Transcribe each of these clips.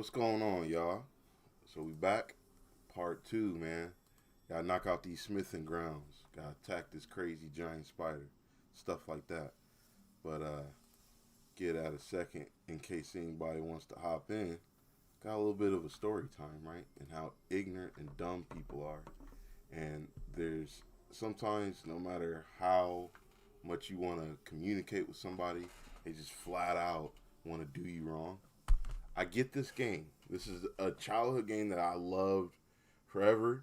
What's going on, y'all? So we back, part two, man. Gotta knock out these smithing grounds. Gotta attack this crazy giant spider, stuff like that. But get at a second in case anybody wants to hop in. Got a little bit of a story time, right? And how ignorant and dumb people are. And there's sometimes, no matter how much you want to communicate with somebody, they just flat out want to do you wrong. I get this game. This is a childhood game that I loved forever,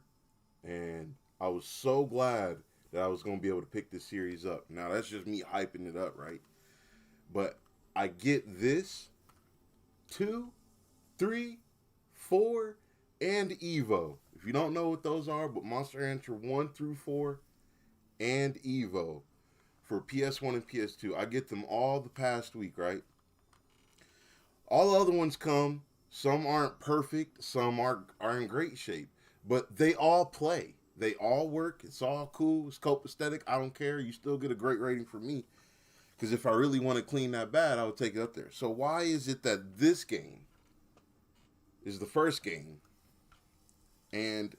and I was so glad that I was going to be able to pick this series up. Now, that's just me hyping it up, right? But I get this, 2, 3, 4, and Evo. If you don't know what those are, but Monster Hunter 1 through 4 and Evo for PS1 and PS2. I get them all the past week, right? All the other ones come. Some aren't perfect. Some are in great shape. But they all play. They all work. It's all cool. It's copacetic. I don't care. You still get a great rating from me. Because if I really want to clean that bad, I would take it up there. So why is it that this game is the first game? And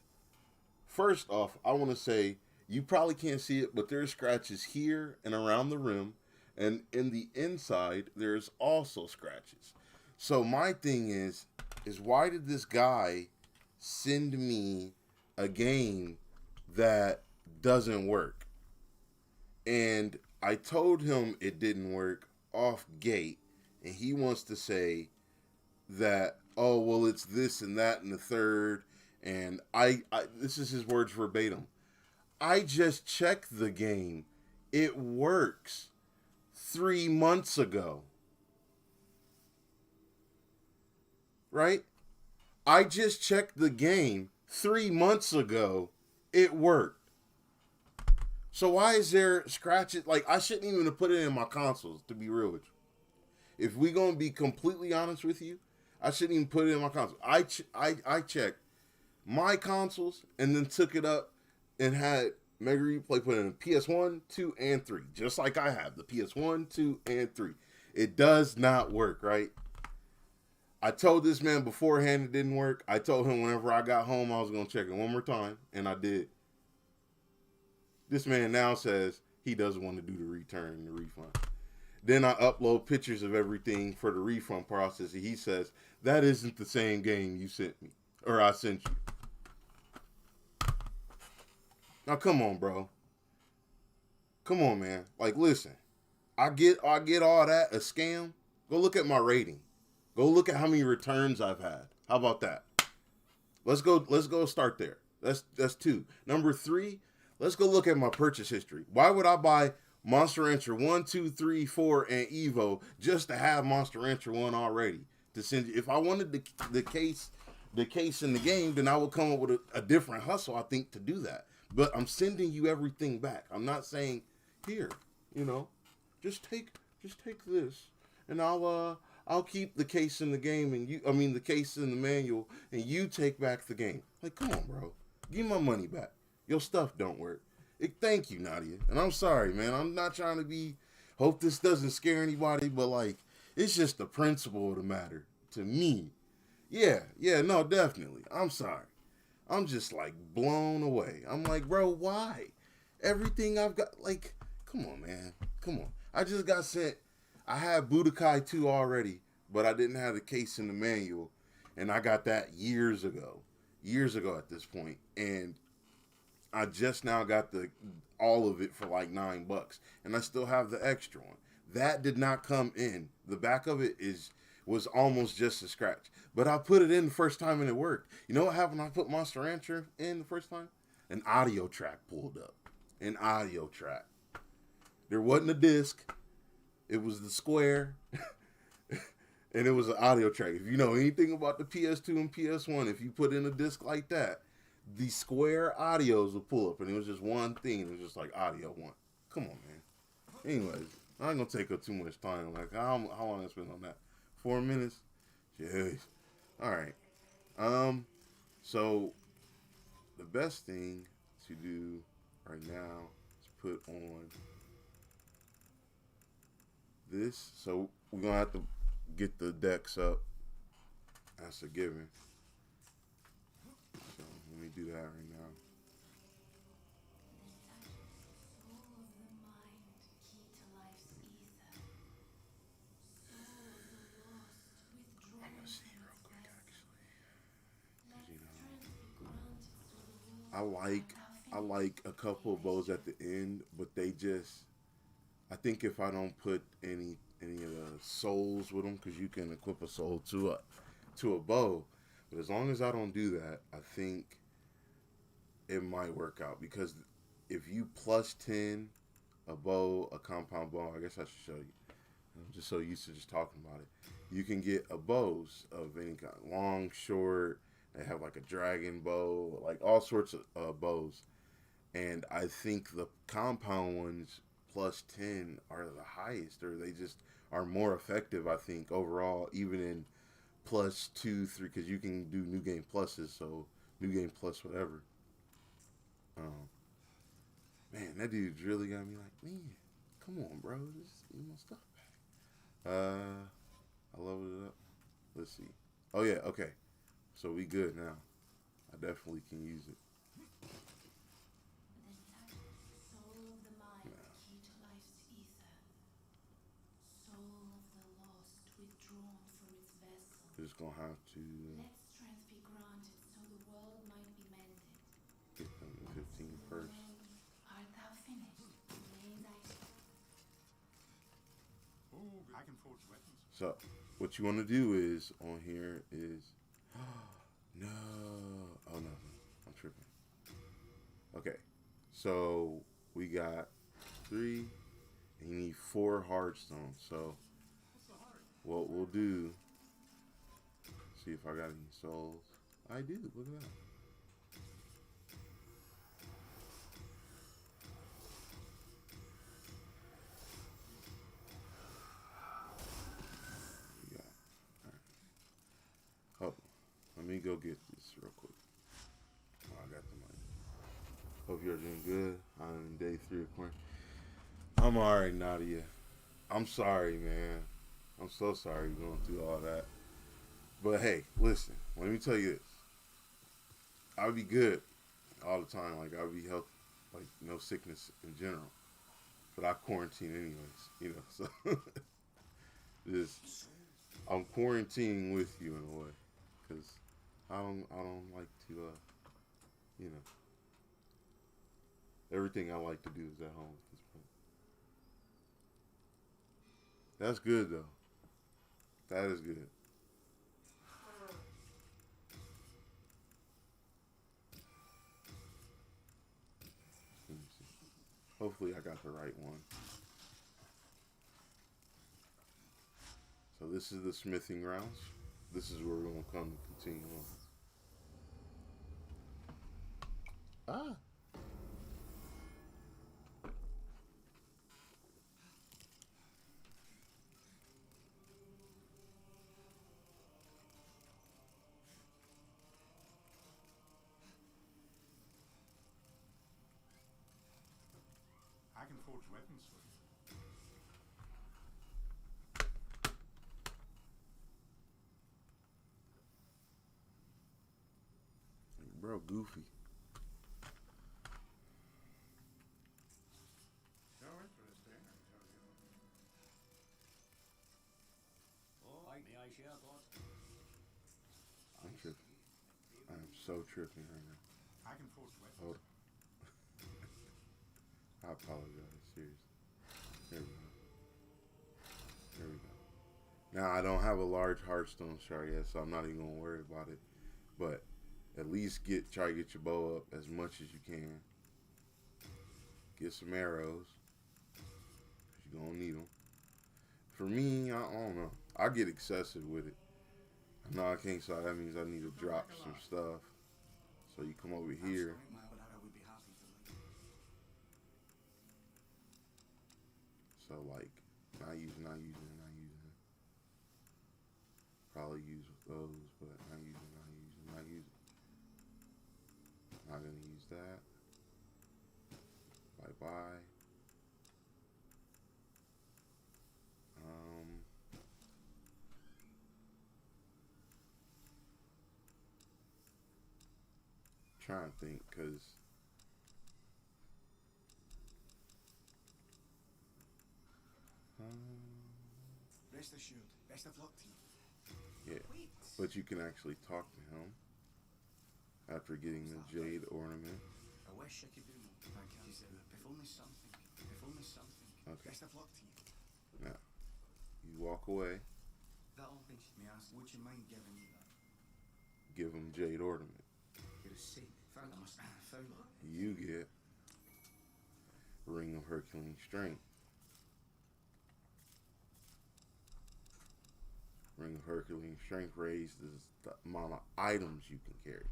first off, I want to say, you probably can't see it, but there's scratches here and around the rim. And in the inside, there's also scratches. So my thing is why did this guy send me a game that doesn't work? And I told him it didn't work off gate, and he wants to say that, oh, well, it's this and that and the third, and I this is his words verbatim. I just checked the game. It works 3 months ago. Right? I just checked the game 3 months ago. It worked. So why is there scratches? Like, I shouldn't even have put it in my consoles, to be real with you. If we gonna be completely honest with you, I shouldn't even put it in my console. I checked my consoles and then took it up and had Mega Replay put in PS1, 2, and 3. Just like I have the PS1, 2, and 3. It does not work, right? I told this man beforehand it didn't work. I told him whenever I got home I was going to check it one more time, and I did. This man now says he doesn't want to do the return, the refund. Then I upload pictures of everything for the refund process, and he says, that isn't the same game you sent me, or I sent you. Now, come on, bro. Come on, man. Like, listen, I get all that, a scam. Go look at my rating. Go look at how many returns I've had. How about that? Let's go start there. That's 2. Number 3, let's go look at my purchase history. Why would I buy Monster Hunter 1, 2, 3, 4, and Evo just to have Monster Hunter 1 already? To send you? If I wanted the case in the game, then I would come up with a different hustle, I think, to do that. But I'm sending you everything back. I'm not saying, here, just take this, and I'll keep the case in the game, and the case in the manual, and you take back the game. Like, come on, bro. Give my money back. Your stuff don't work. Thank you, Nadia. And I'm sorry, man. I'm not trying to hope this doesn't scare anybody, but, like, it's just the principle of the matter to me. Yeah, no, definitely. I'm sorry. I'm just, like, blown away. I'm like, bro, why? Everything I've got, like, come on, man. Come on. I just got sent. I had Budokai 2 already, but I didn't have the case in the manual, and I got that years ago at this point, and I just now got all of it for like $9, and I still have the extra one. That did not come in. The back of it was almost just a scratch, but I put it in the first time and it worked. You know what happened when I put Monster Hunter in the first time? An audio track pulled up. An audio track. There wasn't a disc. It was the square, and it was an audio track. If you know anything about the PS2 and PS1, if you put in a disc like that, the square audios will pull up, and it was just one thing. It was just like audio 1. Come on, man. Anyways, I ain't gonna take up too much time. Like, how long I spent on that? 4 minutes? Jeez. All right. So the best thing to do right now is put on this. So we're gonna have to get the decks up. That's a given. So let me do that right now. I'm gonna see real quick actually. 'Cause, you know, I like a couple of bows at the end, but they just I think if I don't put any of the souls with them, because you can equip a soul to a bow, but as long as I don't do that, I think it might work out. Because if you plus 10 a bow, a compound bow, I guess I should show you. I'm just so used to just talking about it. You can get a bows of any kind, long, short. They have like a dragon bow, like all sorts of bows. And I think the compound ones plus 10 are the highest, or they just are more effective, I think, overall, even in plus 2, 3, because you can do new game pluses, so new game plus whatever. Um, Man, that dude's really got me like, man, come on, bro, just give my stuff back. I loaded it up. Let's see. Oh yeah, okay. So we good now. I definitely can use it. Just gonna have to get them to 15 first. So what you want to do is on here is no, oh no, I'm tripping. Okay, so we got 3, and you need 4 hard stones. So what we'll do, see if I got any souls. I do. Look at that. Oh, let me go get this real quick. Oh, I got the money. Hope you're doing good. I'm in day 3 of quarantine. I'm alright, Nadia. I'm sorry, man. I'm so sorry going through all that. But hey, listen. Let me tell you this. I'll be good all the time. Like, I'll be healthy. Like, no sickness in general. But I quarantine anyways, you know. So, just, I'm quarantining with you in a way. Because I don't like to, you know, everything I like to do is at home at this point. That's good though. That is good. Let me see. Hopefully I got the right one. So this is the smithing rounds. This is where we're gonna come to continue on. Ah. I can forge weapons for you. Bro, goofy. So interesting, I tell you. Oh, may I share thoughts? I'm tripping. I am so tripping right now. I can forge weapons. Hold on. I apologize. Seriously. There we go. There we go. Now I don't have a large Hearthstone shard yet, so I'm not even gonna worry about it. But at least try to get your bow up as much as you can. Get some arrows, 'cause you're gonna need them. For me, I don't know. I get excessive with it. No, I can't. So that means I need to drop some stuff. So you come over here. So like, not using. Probably use those, but not using. Not gonna use that. Bye bye. trying to think, because Rest assured, best of luck to you. yeah, but you can actually talk to him after getting the jade ornament. I wish I could do more. I can't do it. If only something. If only something. Okay. Best of luck to you. Now, you walk away, That all things may ask, would you mind giving me that? give him jade ornament. You're a saint. Found I must found it. You get ring of Herculean strength. Ring of Herculean strength raises the amount of items you can carry.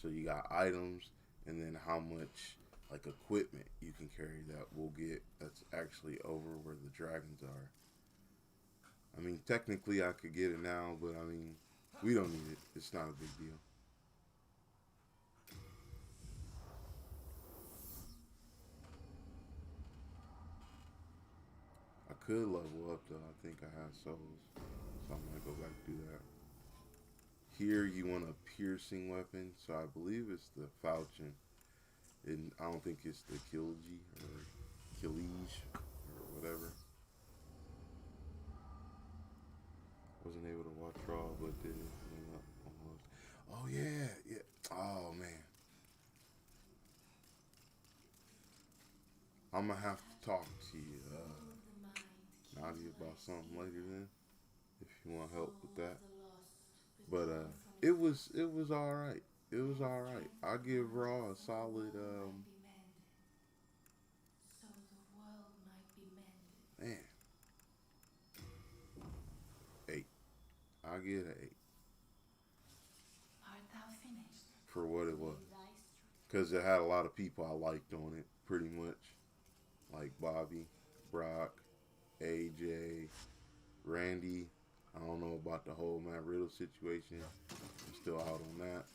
So you got items, and then how much like equipment you can carry that we'll get. That's actually over where the dragons are. I mean, technically I could get it now, but I mean, we don't need it. It's not a big deal. I could level up though. I think I have souls, so I'm gonna go back and do that. Here you want a piercing weapon, so I believe it's the falchion. And I don't think it's the Kilji or Killige or whatever. Wasn't able to watch Raw, but did it end up almost. Oh yeah, yeah. Oh man. I'm gonna have to talk to you, Nadia, about something later then, if you want help with that. But it was all right. It was all right. I give Raw a solid man. 8. I get an 8 for what it was, because it had a lot of people I liked on it, pretty much, like Bobby, Brock, AJ, Randy. I don't know about the whole Matt Riddle situation. I'm still out on that.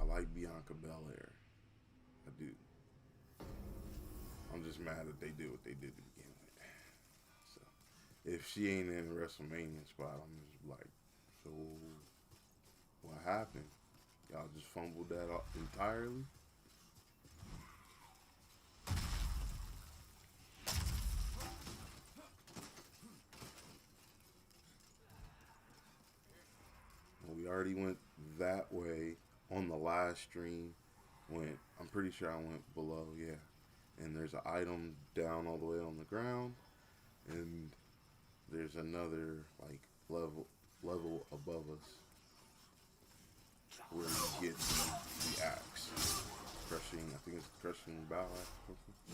I like Bianca Belair. I do. I'm just mad that they did what they did to begin with. So, if she ain't in the WrestleMania spot, I'm just like, so what happened? Y'all just fumbled that up entirely? Well, we already went that way on the last stream. I'm pretty sure I went below, yeah. And there's an item down all the way on the ground, and there's another like level above us where you get the axe. Crushing, I think it's crushing bow axe or something.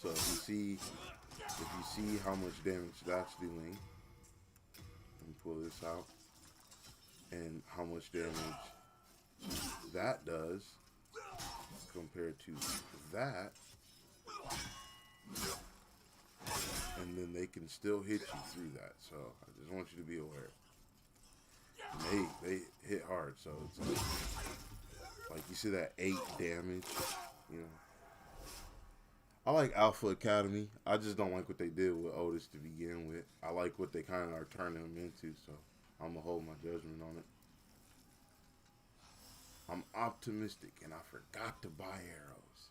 So if you see how much damage that's doing, let me pull this out, and how much damage that does compared to that, and then they can still hit you through that. So I just want you to be aware. And they hit hard, so it's like you see that 8 damage, you know. I like Alpha Academy. I just don't like what they did with Otis to begin with. I like what they kind of are turning him into, so I'm gonna hold my judgment on it. I'm optimistic, and I forgot to buy arrows.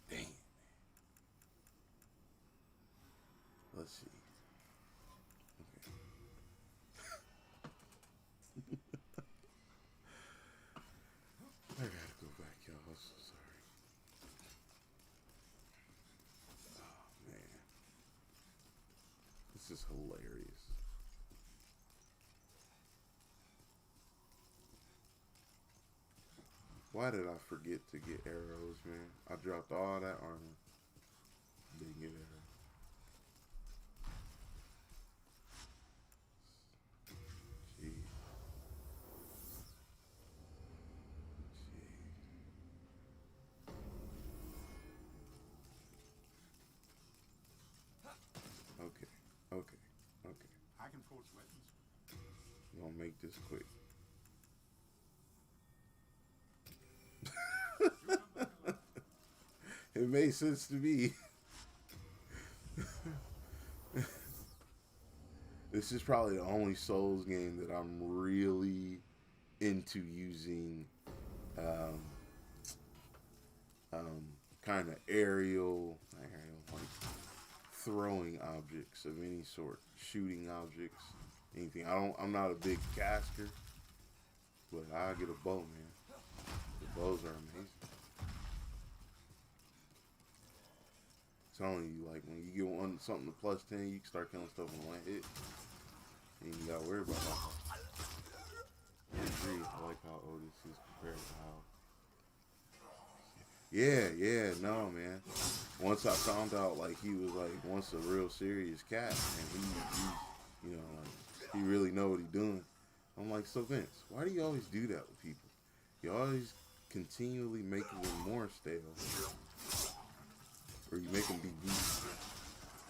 Dang. Let's see. Okay. I gotta go back, y'all. I'm so sorry. Oh, man. This is hilarious. Why did I forget to get arrows, man? I dropped all that armor. Didn't get arrows. Jeez. Okay. I can forge weapons. I'm gonna make this quick. It made sense to me. This is probably the only Souls game that I'm really into using kind of aerial, like throwing objects of any sort, shooting objects, anything. I'm not a big caster, but I get a bow, man. The bows are amazing. Telling you, like, when you get something to +10, you can start killing stuff in one hit. And you gotta worry about that. I agree. I like how Otis is compared to how. Yeah, no, man. Once I found out, like, he was, like, once a real serious cat, and he you know, like, he really know what he doing. I'm like, so Vince, why do you always do that with people? You always continually make them more stale. Or you make them be weak,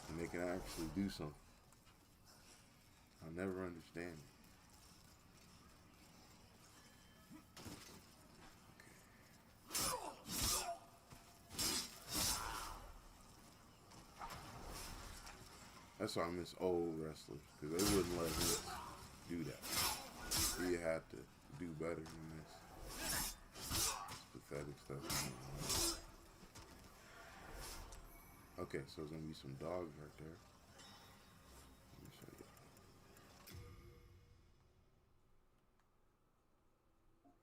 and they can actually do something. I'll never understand it. That's why I miss old wrestlers, because they wouldn't let Vince do that. He had to do better than this. It's pathetic stuff. Okay, so there's gonna be some dogs right there. Let me show you.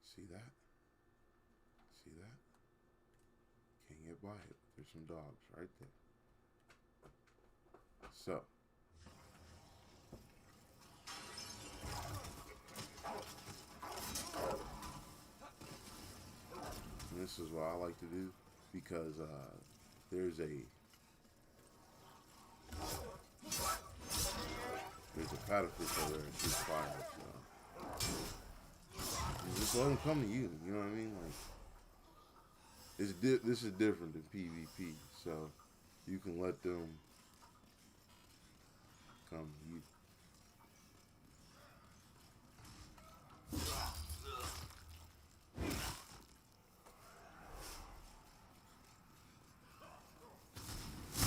See that? See that? Can't get by it. There's some dogs right there. So. And this is what I like to do, because there's a platypus over there and shoots fire, so you just let them come to you. You know what I mean? Like, this is different than PvP, so you can let them come to you.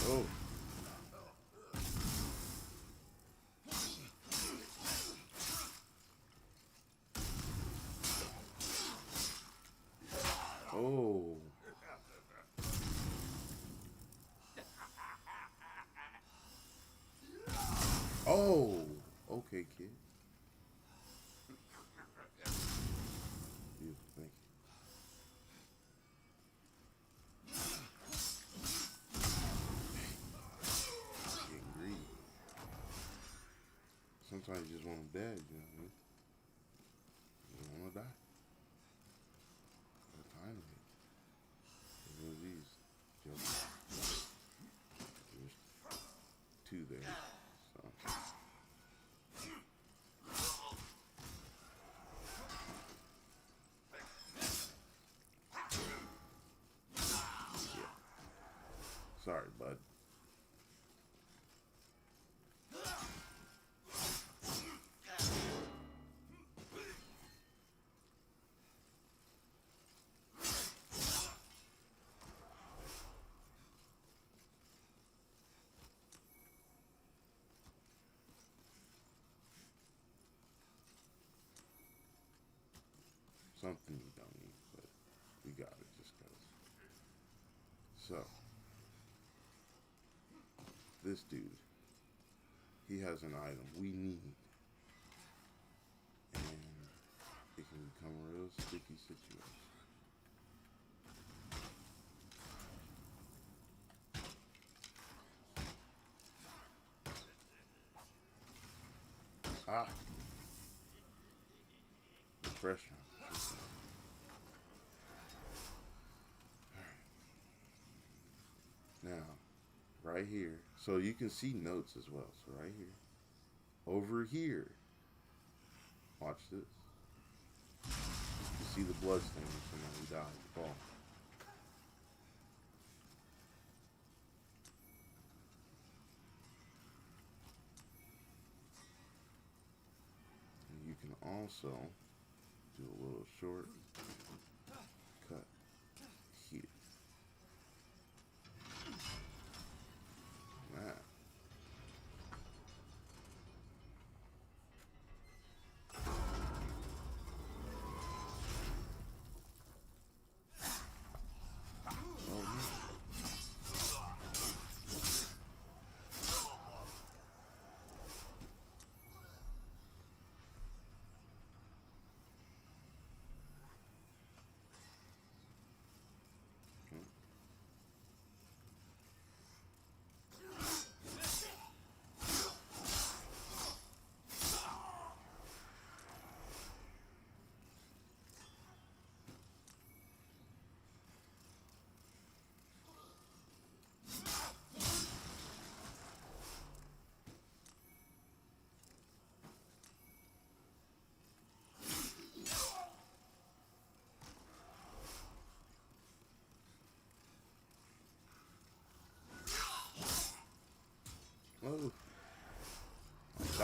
Oh. Oh. Oh. Okay, kid. Beautiful, thank you. Getting greedy. Sometimes you just want them dead, you know what I mean? You don't want to die. What time is it? There's these. There's two there. So. Yeah. Sorry, bud. Something you don't need, but we got it just because. So, this dude, he has an item we need, and it can become a real sticky situation. Ah, pressure. Now, right here, so you can see notes as well. So right here, over here, watch this. You see the blood stains from when he died, the fall. And you can also do a little short cut here.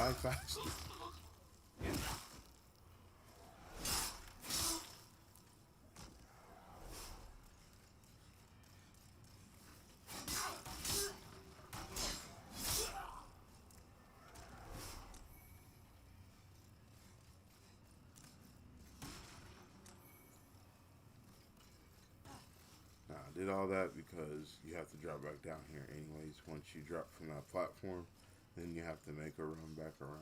die faster. I did all that because you have to drop back down here anyways. Once you drop from that platform, then you have to make a run back around.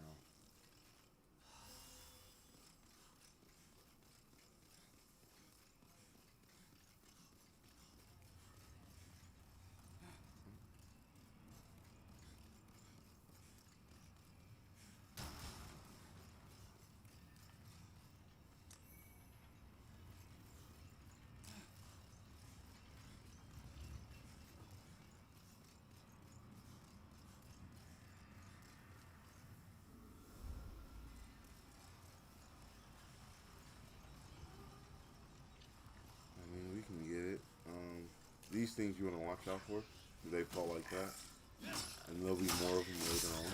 I mean, we can get it. These things you want to watch out for. They fall like that. And there'll be more of them later on.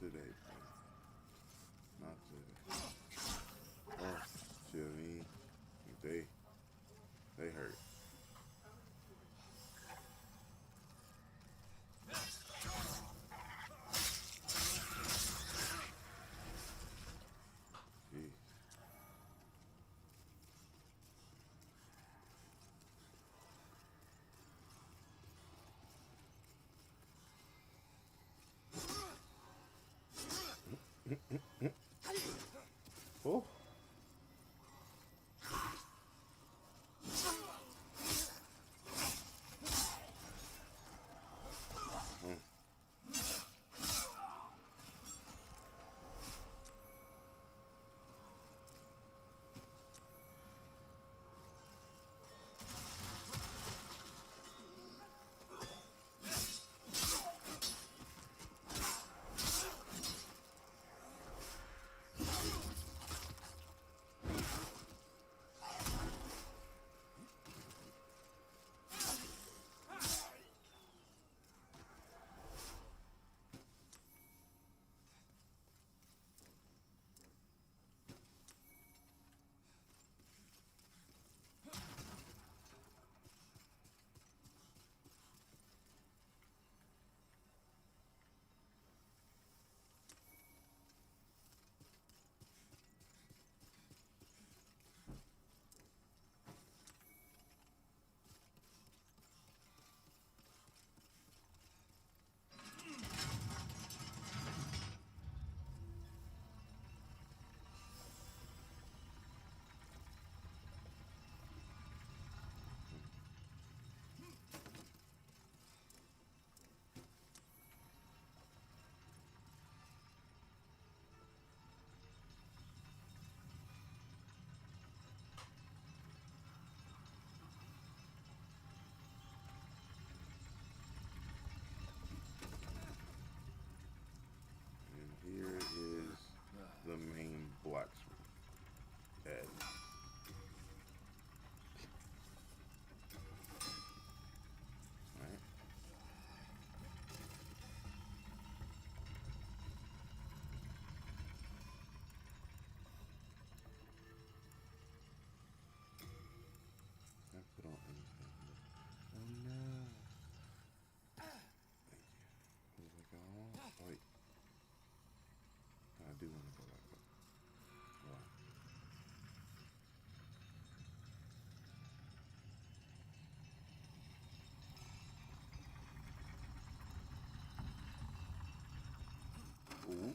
Today. Not today. Oh, shit, I mean, they hurt. Jeez. Oh. Here is the main blacksmith, Ed. Alright. I put on anything. Oh no. Thank you. I was like, oh, wait. I do want to go back up. Why? Ooh.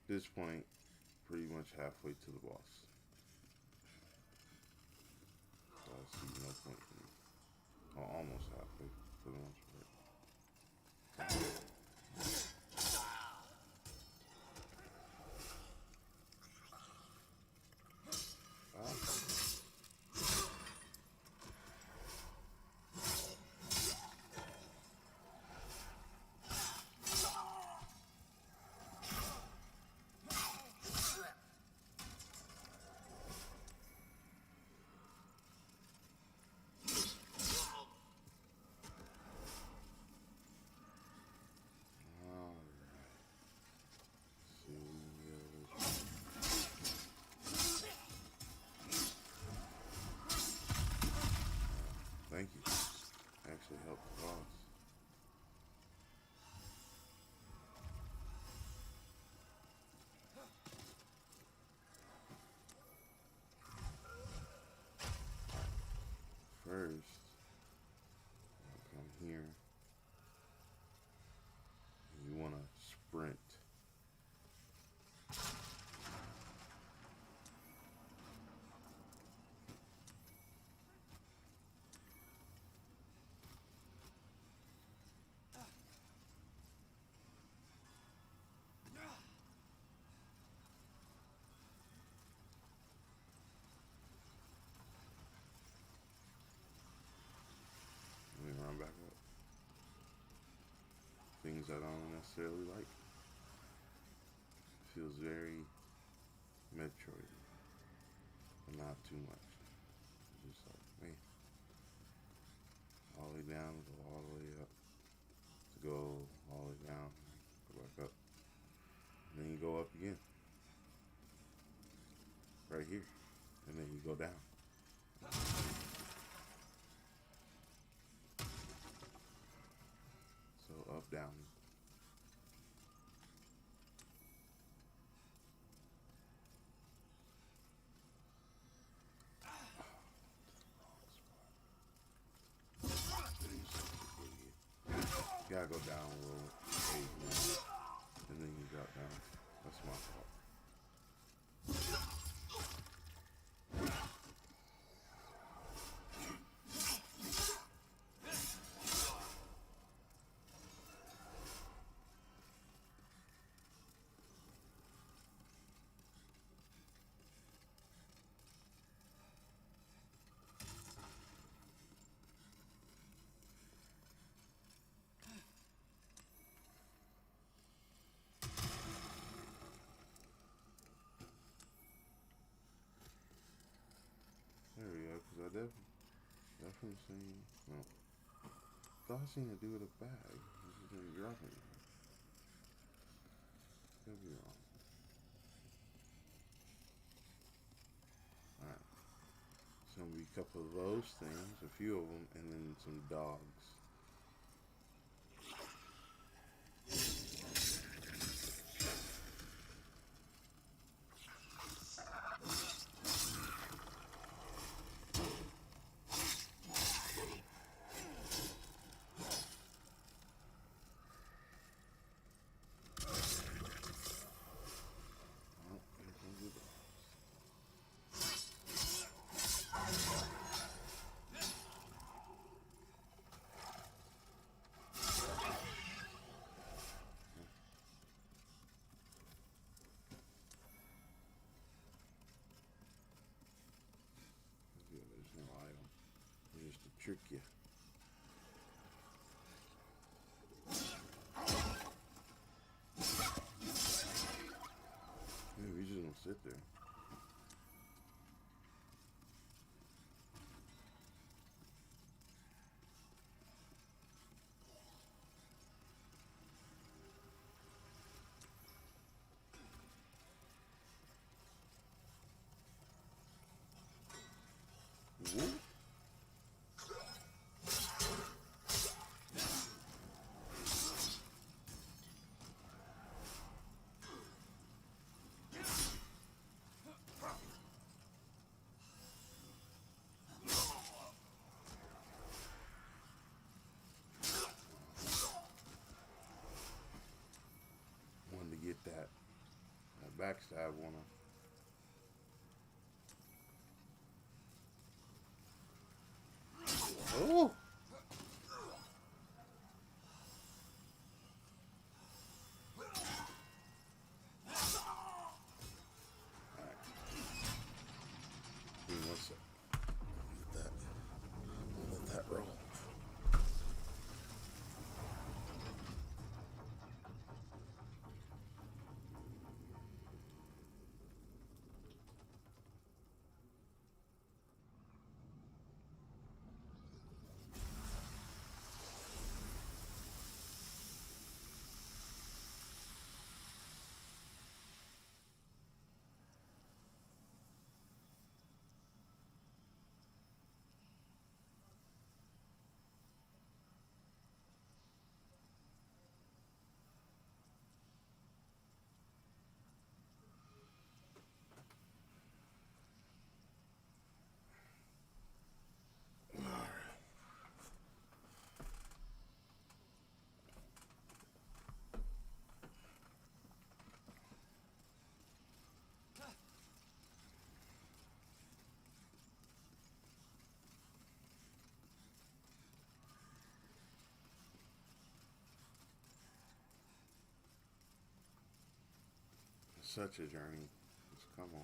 This point, pretty much halfway to the boss. see no point in it. Oh, almost halfway for the most part. Thank you. Actually helped the boss. First, I'll come here. You want to sprint. Let me run back up. Things I don't necessarily like. Feels very Metroid, but not too much. It's just like, man, all the way down, go all the way up, to go all the way down, go back up, and then you go up again, right here, and then you go down. So up, down. You gotta go down a little, and then you drop down. That's my fault. There we go, because I definitely seen, no, thought I seen it do with a bag. This is going to drop it. Could be wrong. Alright. It's going to be a couple of those things, a few of them, and then some dogs. There's no item. Just to trick you. Yeah, we just gonna sit there. Whoop. Wanted to get that backstab one. such a journey. Just come on.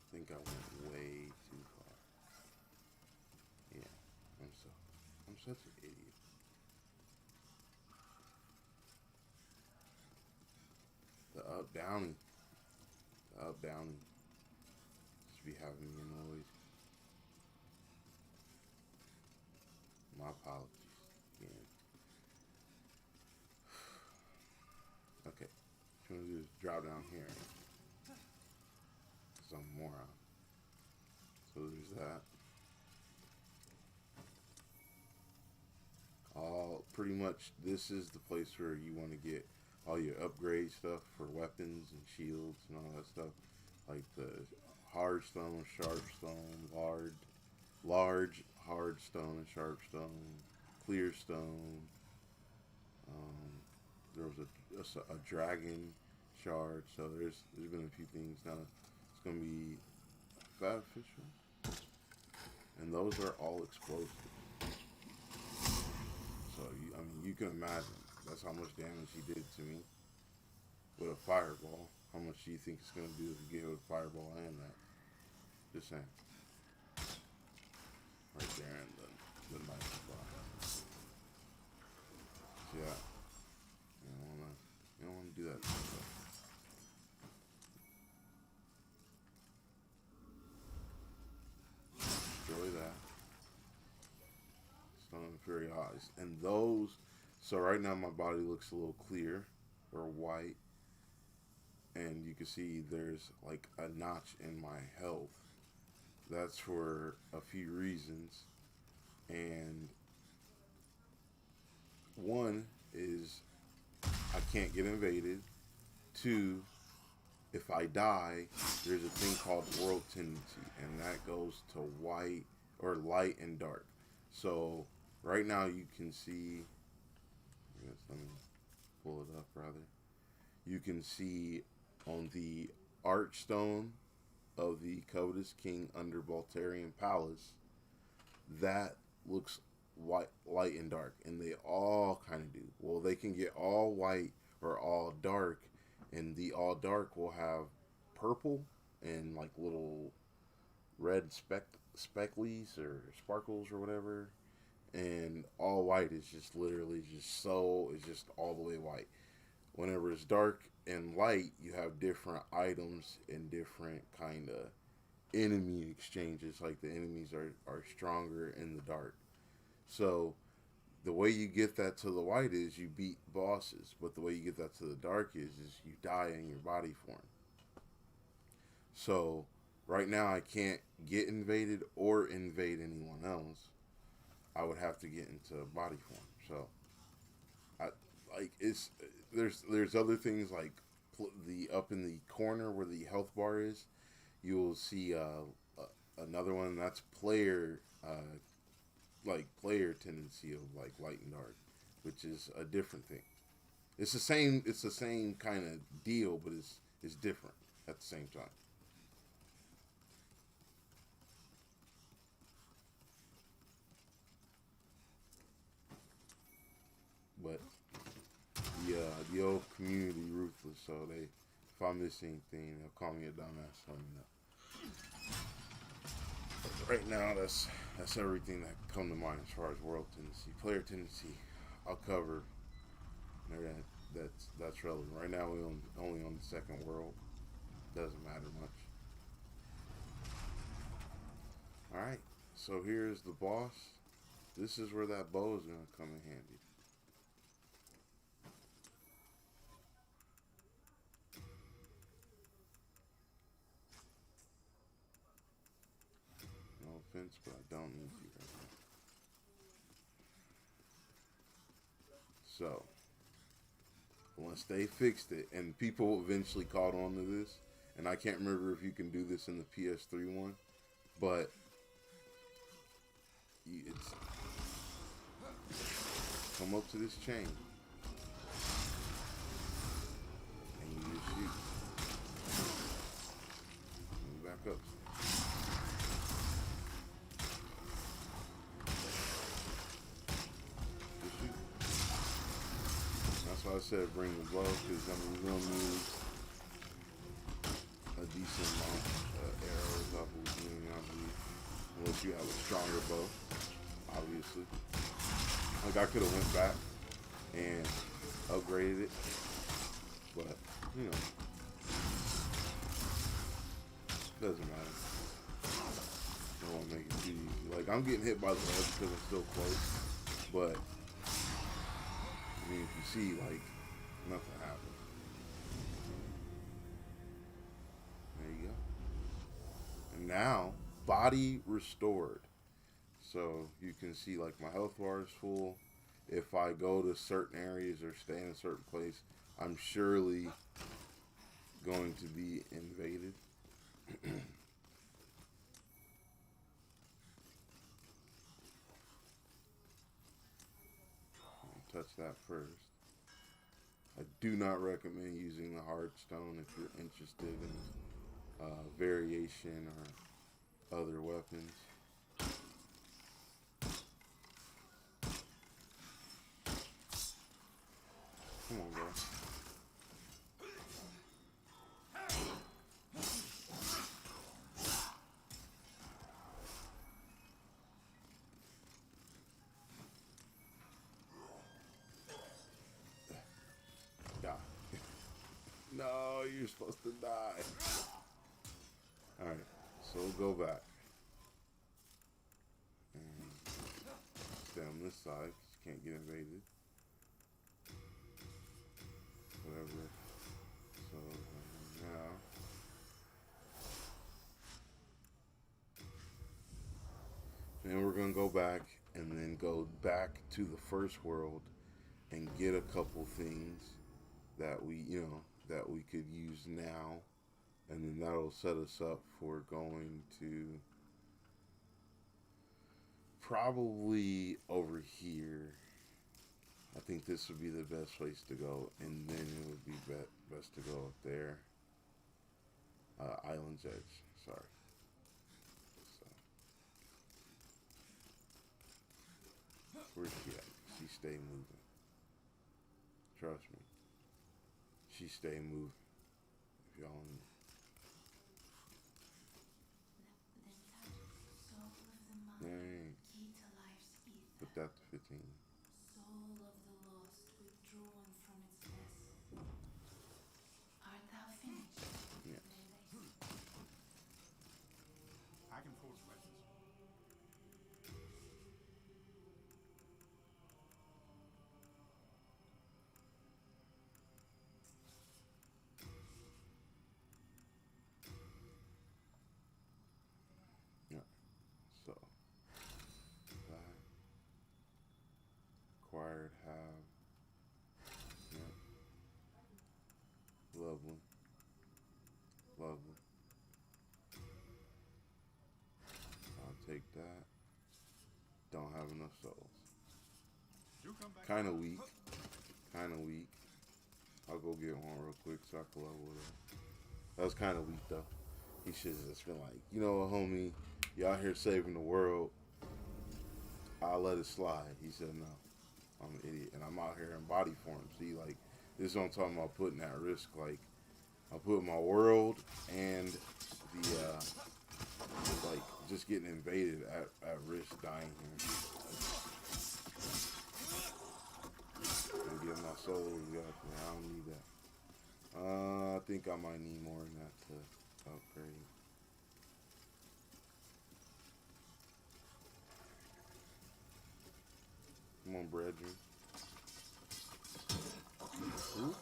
I think I went way too far. Yeah, I'm such an idiot. The up downy. The up downy. Just be having me annoyed. My apologies. Yeah. Okay. What you want to do is drop down here. Because I'm a moron. So there's that. Pretty much this is the place where you want to get all your upgrade stuff for weapons and shields and all that stuff. Like the hard stone, sharp stone, large hard stone and sharp stone, clear stone. There was a dragon shard, so there's been a few things. Now it's gonna be fat official, and those are all explosive. So you can imagine that's how much damage he did to me with a fireball. How much do you think it's gonna do if you get hit with a fireball and that? Just saying. Right there in the nice spot. Yeah. You don't wanna do that. Destroy that. Stone and Fury Eyes. And those, so right now my body looks a little clear or white. And you can see there's like a notch in my health. That's for a few reasons. And one is I can't get invaded. Two, if I die, there's a thing called world tendency, and that goes to white or light and dark. So right now you can see, let me pull it up rather. You can see on the archstone of the covetous king under Boletaria Palace, that looks white, light and dark, and they all kind of do. Well, they can get all white or all dark, and the all dark will have purple and like little red specklies or sparkles or whatever, and all white is just literally just it's just all the way white. Whenever it's dark and light, you have different items and different kind of enemy exchanges. Like the enemies are stronger in the dark. So the way you get that to the white is you beat bosses, but the way you get that to the dark is you die in your body form. So right now I can't get invaded or invade anyone else. I would have to get into body form. So there's other things like the up in the corner where the health bar is. You will see another one that's player tendency of like light and dark, which is a different thing. It's the same kind of deal, but it's different at the same time. But the old community ruthless, so if I miss anything, they'll call me a dumbass. Let me know. But right now, that's everything that come to mind as far as world tendency, player tendency. I'll cover. That's relevant. Right now, we're only on the second world. Doesn't matter much. All right. So here's the boss. This is where that bow is gonna come in handy. No offense, but I don't need you right now. So, once they fixed it, and people eventually caught on to this, and I can't remember if you can do this in the PS3 one, but it's come up to this chain. And you just shoot. Move back up. Just shoot. That's why I said bring the bow, because I mean, you're gonna need a decent amount of arrows, I believe, unless you have a stronger bow, obviously. Like, I could have went back and upgraded it, but, you know, doesn't matter. I don't want to make it too easy. Like, I'm getting hit by the ledge because I'm still close, but, I mean, if you see, like, nothing happens. There you go. And now, body restored. So you can see, like, my health bar is full. If I go to certain areas or stay in a certain place, I'm surely going to be invaded. Touch that first. I do not recommend using the hard stone if you're interested in variation or other weapons. Come on, bro. Die. No, you're supposed to die. Alright, so we'll go back. And stay on this side, because you can't get invaded. Whatever. So now, then we're gonna go back and then go back to the first world and get a couple things that we, you know, that we could use now, and then that'll set us up for going to probably over here. I think this would be the best place to go, and then it would be best to go up there. Island's Edge, sorry. So, where's she at? She stay moving. Trust me. She stay moving. If y'all know. Dang. Put that to 15. Soul of the lost, withdrawn from its vessel. Art thou finished? Yes. I can forge weapons. Yeah. So that acquired have. Yeah. Lovely. Lovely. I'll take that. Don't have enough souls. You come back. Kind of weak. Kind of weak. I'll go get one real quick so I can level it up. That was kind of weak though. He should have just been like, you know what, homie, you out here saving the world. I'll let it slide. He said no. I'm an idiot, and I'm out here in body form. See, like, this is what I'm talking about, putting at risk. Like, I put my world and the like just getting invaded at risk, dying here. And get my soul. I don't need that. I think I might need more than that to upgrade. Come on, brethren. Ooh.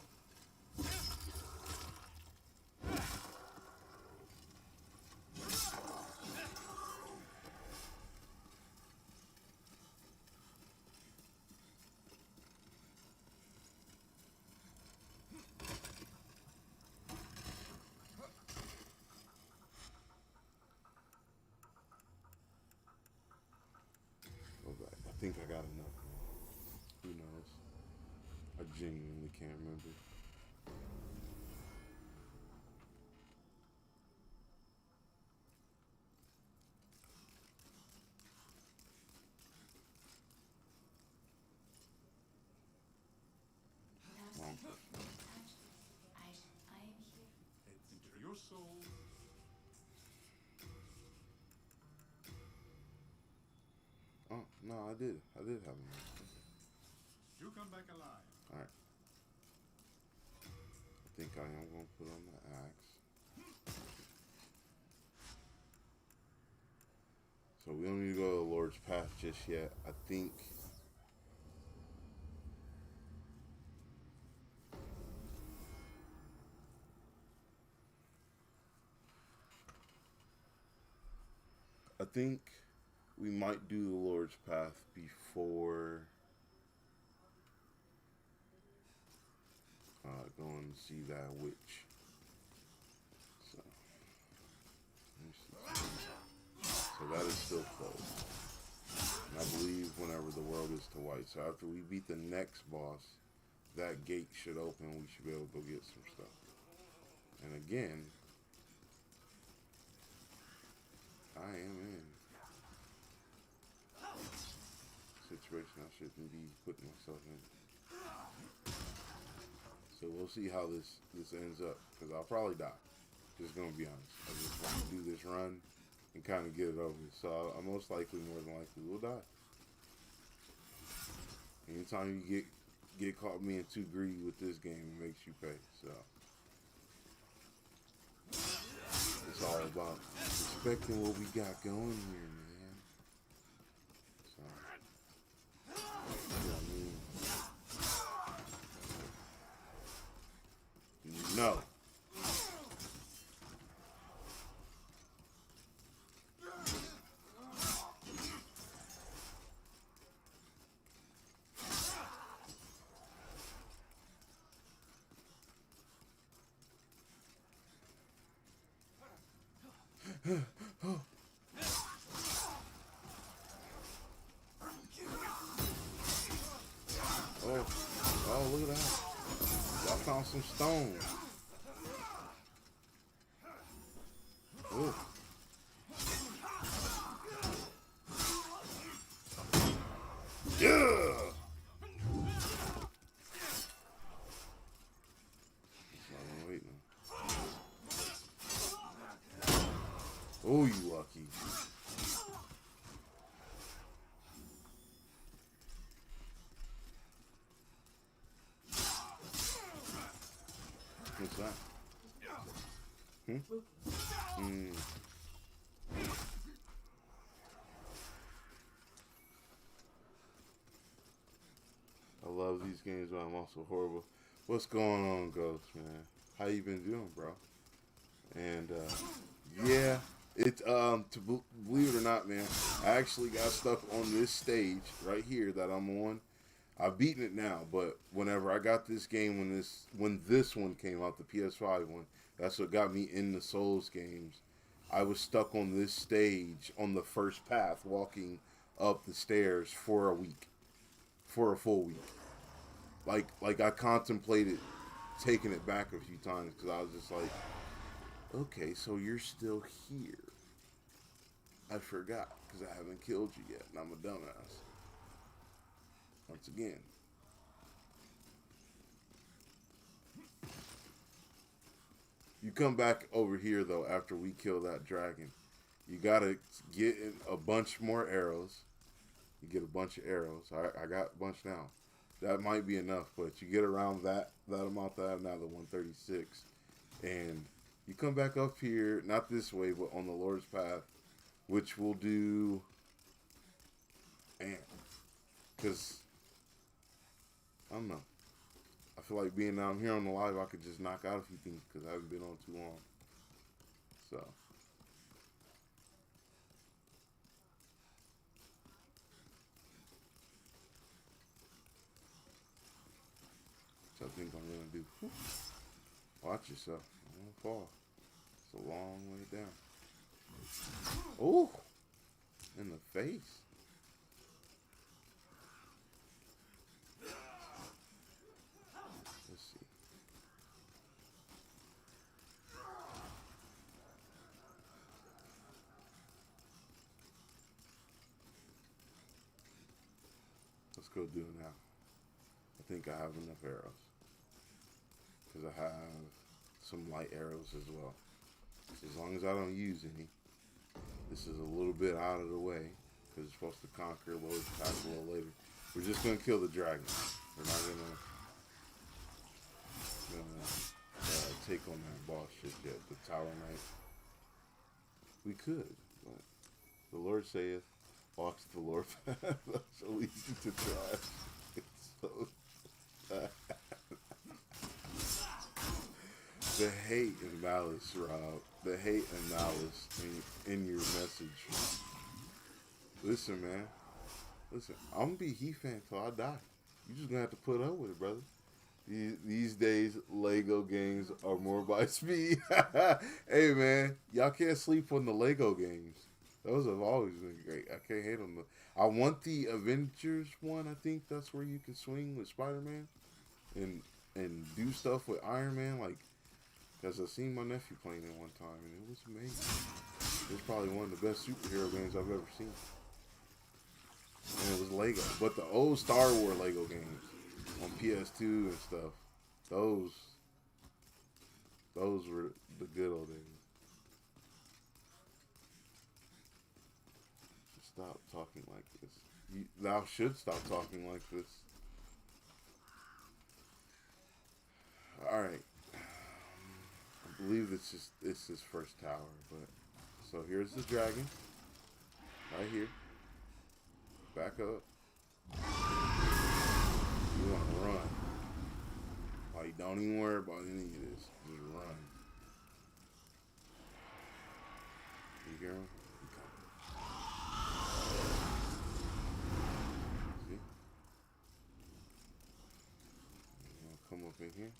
Go back. I think I got enough. Who knows? genuinely can't remember. Now Well, touch this. I am here. Enter your soul. oh no, I did have a knife. You come back alive. All right. I think I am gonna put on the axe. So we don't need to go to the Lord's Path just yet. I think we might do the Lord's Path before going and see that witch. So, let me see. So that is still closed. And I believe whenever the world is to white. So after we beat the next boss, that gate should open. We should be able to go get some stuff. And again, I am in a situation I shouldn't be putting myself in. So we'll see how this ends up, because I'll probably die. Just gonna be honest. I just want to do this run and kind of get it over with. So I most likely, more than likely, will die. Anytime you get caught being too greedy with this game, it makes you pay. So it's all about respecting what we got going here, man. So, you know what I mean? No. Oh, look at that. Y'all found some stone. Ooh. Yeah! Oh, you lucky. What's that? I love these games, but I'm also horrible. What's going on, Ghost, man? How you been doing, bro? And, yeah, believe it or not, man, I actually got stuck on this stage right here that I'm on. I've beaten it now, but whenever I got this game, when this one came out, the PS5 one, that's what got me in the Souls games. I was stuck on this stage on the first path, walking up the stairs for a full week. Like I contemplated taking it back a few times because I was just like, okay, so you're still here. I forgot because I haven't killed you yet, and I'm a dumbass. Once again. You come back over here, though, after we kill that dragon. You gotta get a bunch more arrows. You get a bunch of arrows. I got a bunch now. That might be enough, but you get around that amount that I have now, the 136. And you come back up here, not this way, but on the Lord's Path, which we'll do... Because... I don't know. I feel like being down here on the live, I could just knock out a few things because I haven't been on too long. So I think I'm gonna do. Whew. Watch yourself. I won't fall. It's a long way down. Oh, in the face. Let's go do it now. I think I have enough arrows. Because I have some light arrows as well. So as long as I don't use any. This is a little bit out of the way. Because it's supposed to conquer Lord's Path a little later. We're just going to kill the dragon. We're not going to take on that boss shit yet. The Tower Knight. We could. But the Lord saith, walk the Lord path. So easy to try. It's so sad. The hate and malice, Rob. The hate and malice in your message. Listen, man. Listen, I'm gonna be a He fan till I die. You just gonna have to put up with it, brother. These days, Lego games are more by speed. Hey, man, y'all can't sleep on the Lego games. Those have always been great. I can't hate on them. I want the Avengers one. I think that's where you can swing with Spider-Man and do stuff with Iron Man. Like, because I seen my nephew playing it one time, and it was amazing. It's probably one of the best superhero games I've ever seen. And it was Lego. But the old Star Wars Lego games on PS2 and stuff, those were the good old days. Stop talking like this. Thou should stop talking like this. Alright. I believe it's his first tower, but so here's the dragon. Right here. Back up. You wanna run. Like, don't even worry about any of this. Just run. You hear him? See? You wanna come up in here?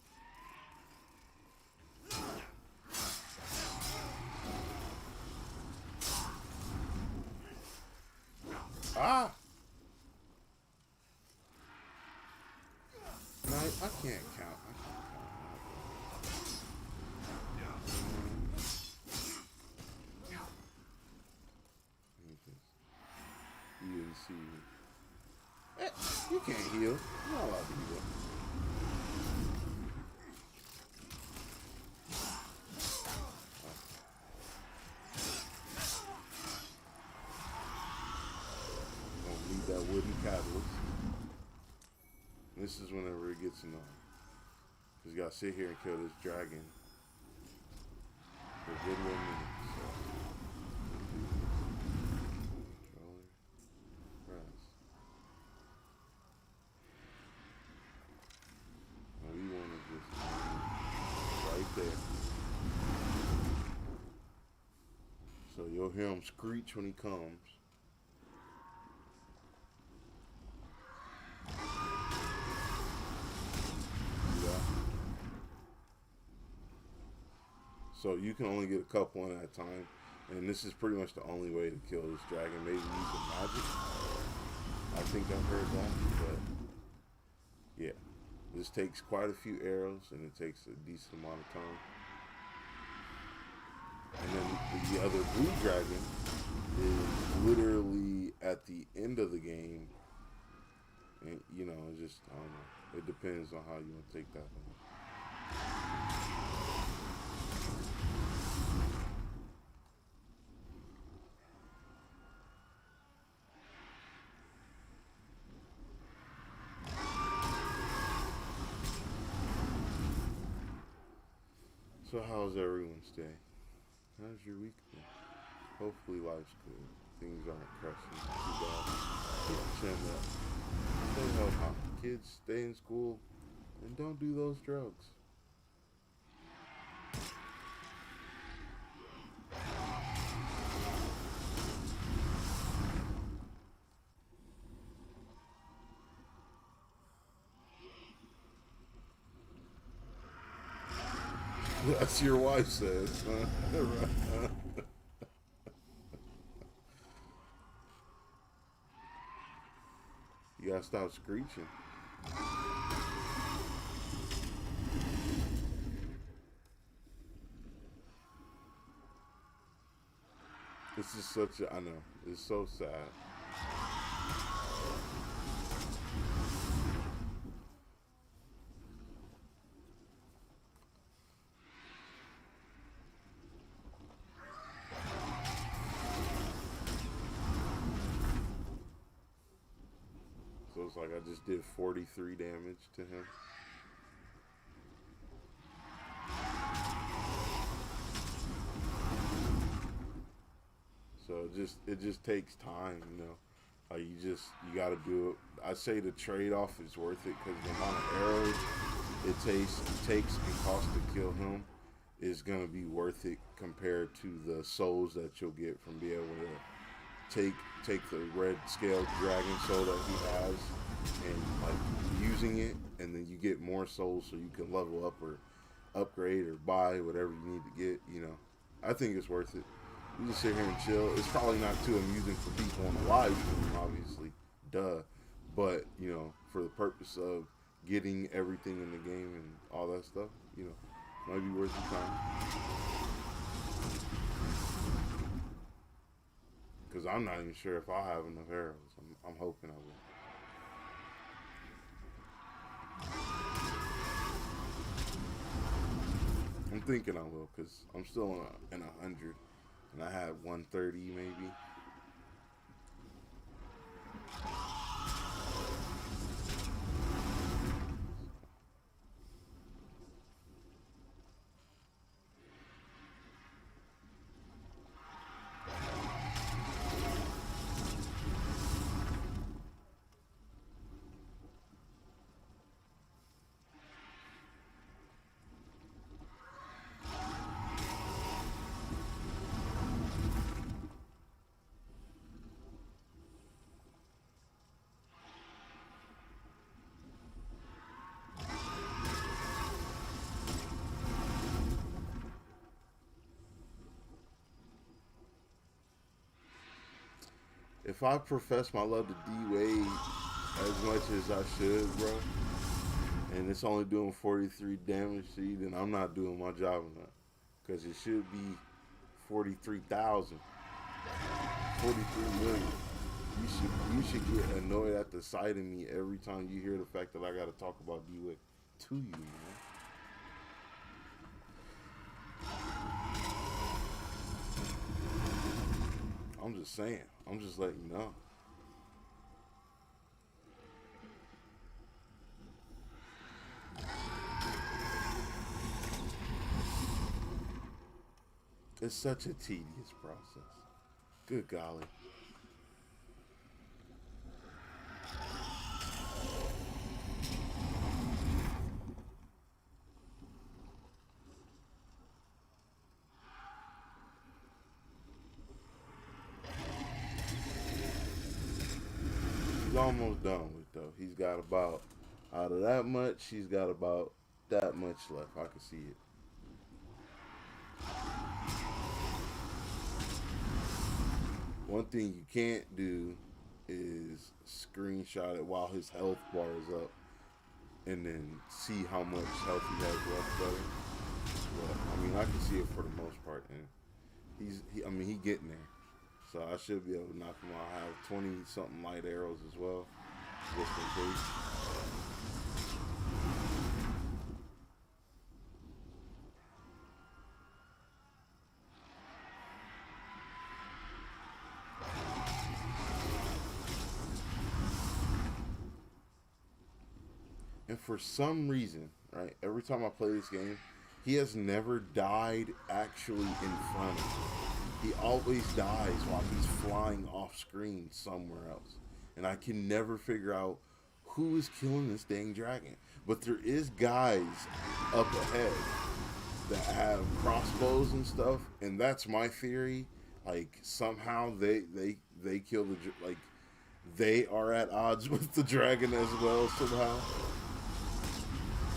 Ah! No, I can't count. I can't count. You didn't see me. You can't heal. You're not allowed to heal. That wooden catalyst. This is whenever it gets annoying. Because you gotta sit here and kill this dragon for a good 1 minute. So, controller, press. Now we want to just right there. So you'll hear him screech when he comes. So you can only get a couple in at a time, and this is pretty much the only way to kill this dragon. Maybe using magic. I think I've heard that, but yeah, this takes quite a few arrows, and it takes a decent amount of time. And then the other blue dragon is literally at the end of the game, and you know, it's just I don't know. It depends on how you want to take that one. So how's everyone's day? How's your week been? Hopefully life's good. Things aren't crushing too bad. Keep your chin up. Stay healthy. Kids, stay in school. And don't do those drugs. That's your wife says, huh? You gotta stop screeching. This is such a, I know, it's so sad. So it's like I just did 43 damage to him. So it just takes time, you know. Like you gotta do it. I say the trade-off is worth it because the amount of arrows it takes and costs to kill him is gonna be worth it compared to the souls that you'll get from being able to take the red scaled dragon soul that he has and like using it, and then you get more souls so you can level up or upgrade or buy whatever you need to get. You know, I think it's worth it. You just sit here and chill. It's probably not too amusing for people on the live stream, obviously, duh. But you know, for the purpose of getting everything in the game and all that stuff, you know, might be worth your time. Because I'm not even sure if I'll have enough arrows. I'm hoping I will. I'm thinking I will, because I'm still in 100. And I had 130 maybe. If I profess my love to D-Wade as much as I should, bro, and it's only doing 43 damage to you, then I'm not doing my job enough. Because it should be 43,000. 43 million. You should get annoyed at the sight of me every time you hear the fact that I gotta talk about D-Wade to you, man. I'm just saying. I'm just letting you know. It's such a tedious process. Good golly. He's almost done with though. He's got about, out of that much, he's got about that much left. I can see it. One thing you can't do is screenshot it while his health bar is up and then see how much health he has left, brother. But, I mean, I can see it for the most part, and he's getting there. So I should be able to knock him out. I have 20-something light arrows as well, just in case. And for some reason, right, every time I play this game, he has never died actually in front of me. He always dies while he's flying off screen somewhere else. And I can never figure out who is killing this dang dragon. But there is guys up ahead that have crossbows and stuff. And that's my theory. Like, somehow they kill the, like, they are at odds with the dragon as well somehow.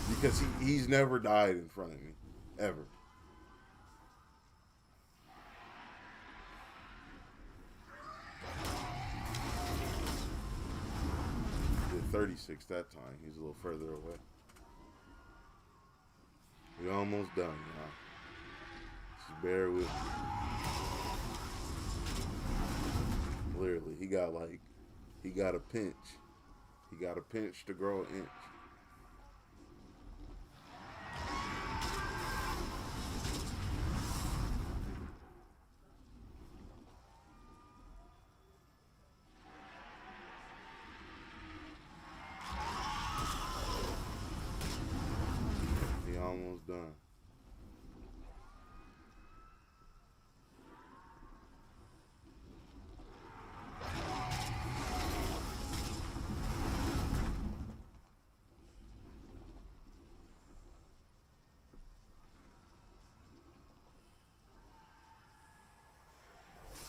Because he's never died in front of me. Ever. Did 36 that time. He's a little further away. We're almost done, y'all. Just bear with me. Literally, he got a pinch. He got a pinch to grow an inch. almost done.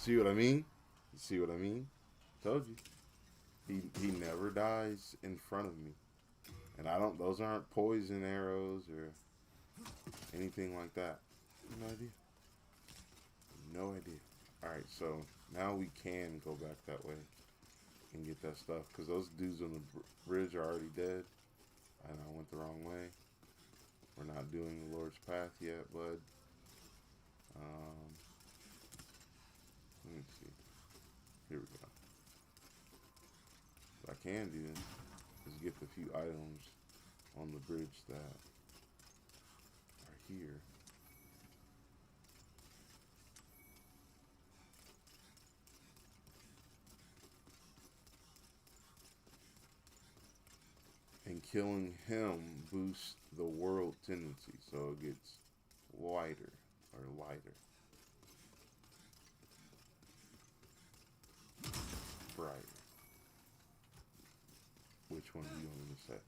See what I mean? You see what I mean? Told you. He never dies in front of me. And I don't, those aren't poison arrows or anything like that. No idea. No idea. Alright, so now we can go back that way and get that stuff. Because those dudes on the bridge are already dead. And I went the wrong way. We're not doing the Lord's Path yet, bud. Let me see. Here we go. What I can do is get the few items on the bridge that are here. And killing him boosts the world tendency, so it gets wider or lighter. Brighter. Which one do you want me to say?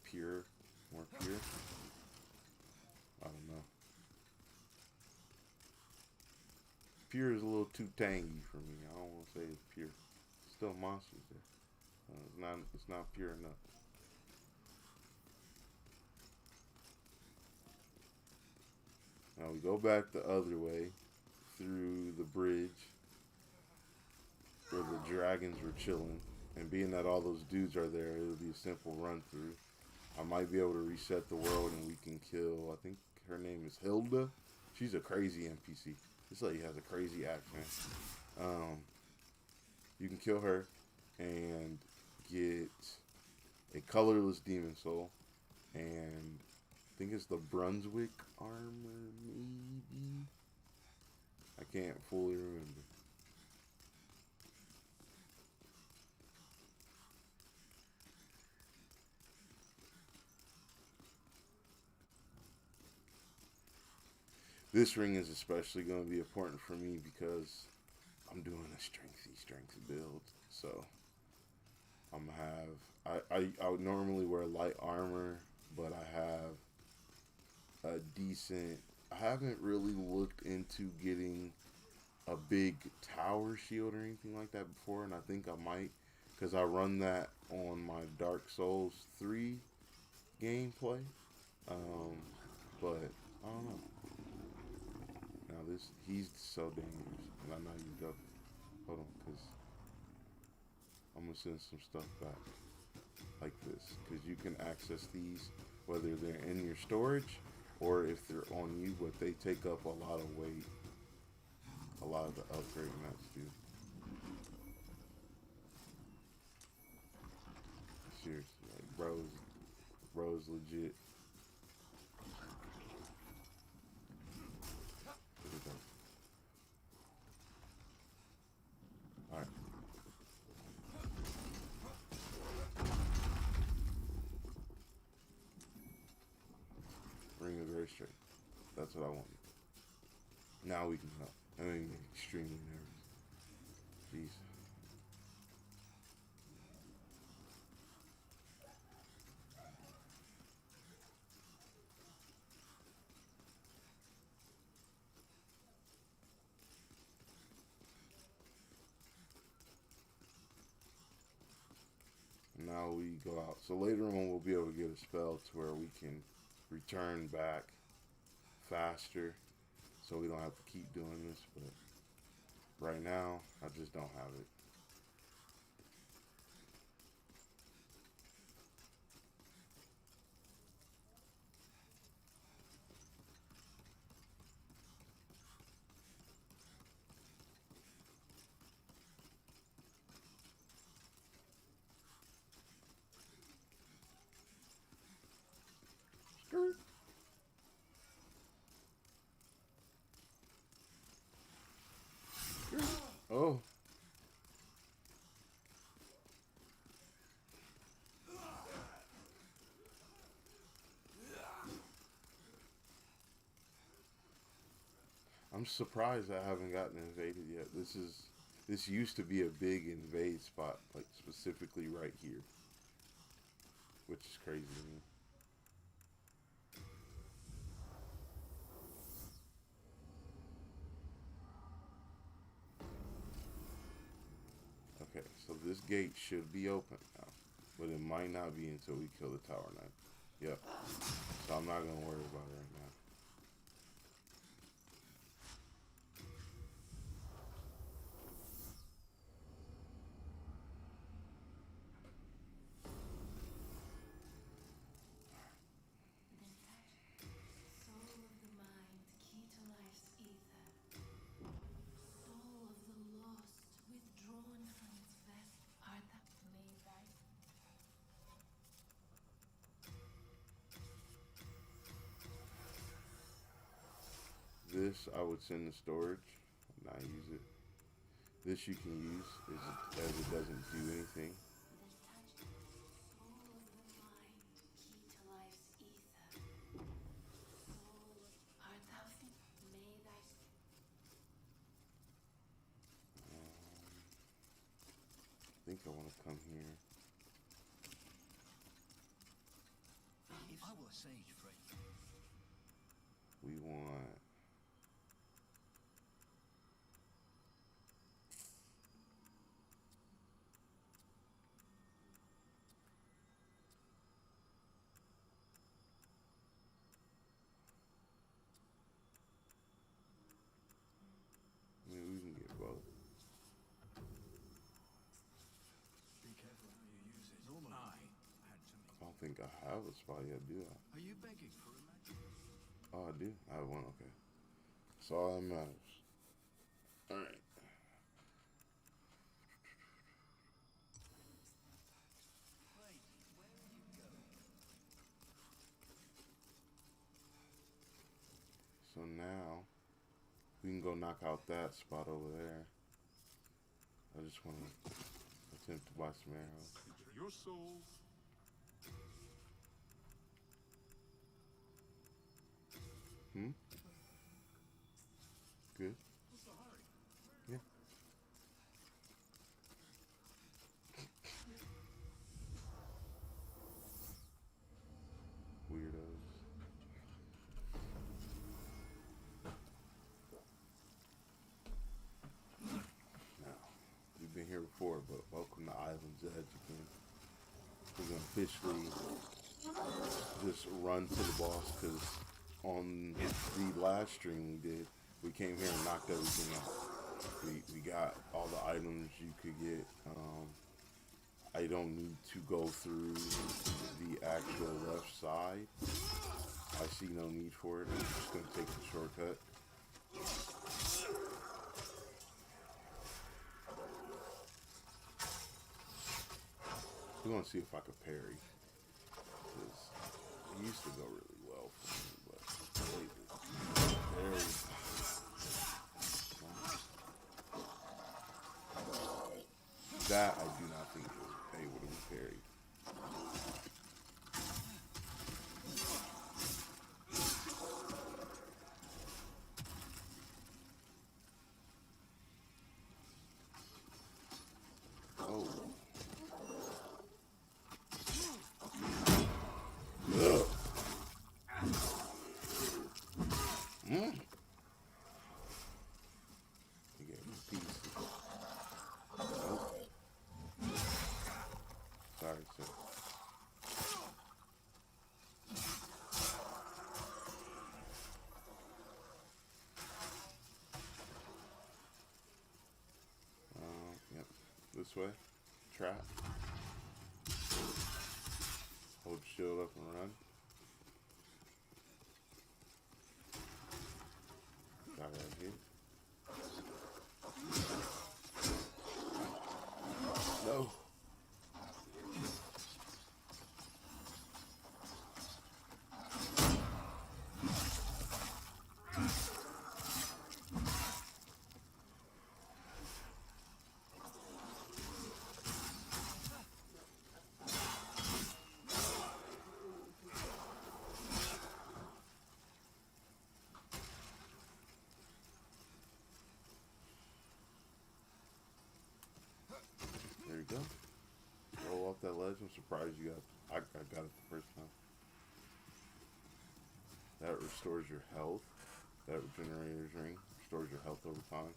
Pure? More pure? I don't know. Pure is a little too tangy for me. I don't want to say it's pure. Still monsters there. It's not pure enough. Now we go back the other way through the bridge where the dragons were chilling. And being that all those dudes are there, it'll be a simple run through. I might be able to reset the world and we can kill, I think her name is Hilda. She's a crazy NPC. This lady has a crazy accent. You can kill her and get a colorless demon soul. And I think it's the Brunswick armor, maybe? I can't fully remember. This ring is especially going to be important for me because I'm doing a strength build. So I'm going to have, I would normally wear light armor, but I have a decent, I haven't really looked into getting a big tower shield or anything like that before, and I think I might, because I run that on my Dark Souls 3 gameplay. But I don't know. Now he's so dangerous, and I know you go. Hold on, because I'm gonna send some stuff back like this, because you can access these whether they're in your storage or if they're on you, but they take up a lot of weight. A lot of the upgrade maps do. Seriously, like bro's legit. Alright. Ring is very straight. That's what I want. Now we can help. I mean, extremely nervous. Jeez. Now we go out. So later on we'll be able to get a spell to where we can return back faster, so we don't have to keep doing this, but right now I just don't have it. Oh. I'm surprised I haven't gotten invaded yet. This used to be a big invade spot, like specifically right here, which is crazy to me. Okay, so this gate should be open now, but it might not be until we kill the Tower Knight. Yep. So I'm not gonna worry about it right now. Soul of the mind, key to life's ether. Soul of the lost, withdrawn from its vest. Art thou made right? This I would send to storage, not use it. This you can use as it doesn't do anything. Soul of the mind, key to life's ether. Soul, art thou made thy I think I want to come here. If I were a sage, Fred. We want. I mean, we can get both. Be careful how you use it. Normally, I had to make. I don't think I have a spot yet, do I? Are you begging for a magic? Oh, I do. I have one. Okay. That's all that matters. All right. Wait, where are you going? So now we can go knock out that spot over there. I just want to attempt to buy some arrows. Your soul. Hmm? Good. What's the hurry? Yeah. Weirdos. Now, we've been here before, but welcome to Island's Edge again. We're gonna officially just run to the boss because on the last stream we came here and knocked everything out. We got all the items you could get. I don't need to go through the actual left side. I see no need for it. I'm just gonna take the shortcut. We're gonna see if I could parry. Because it used to go really well for me, but lately, parry. That I do not think is able to be parried. Oh. Ugh. You gave me pieces. Nope. Sorry, sir. Yep. This way. Trap. Hold shield up and run. Got right here. No. go. Roll off that ledge. I'm surprised you got. I got it the first time. That restores your health. That regenerator's ring restores your health over time.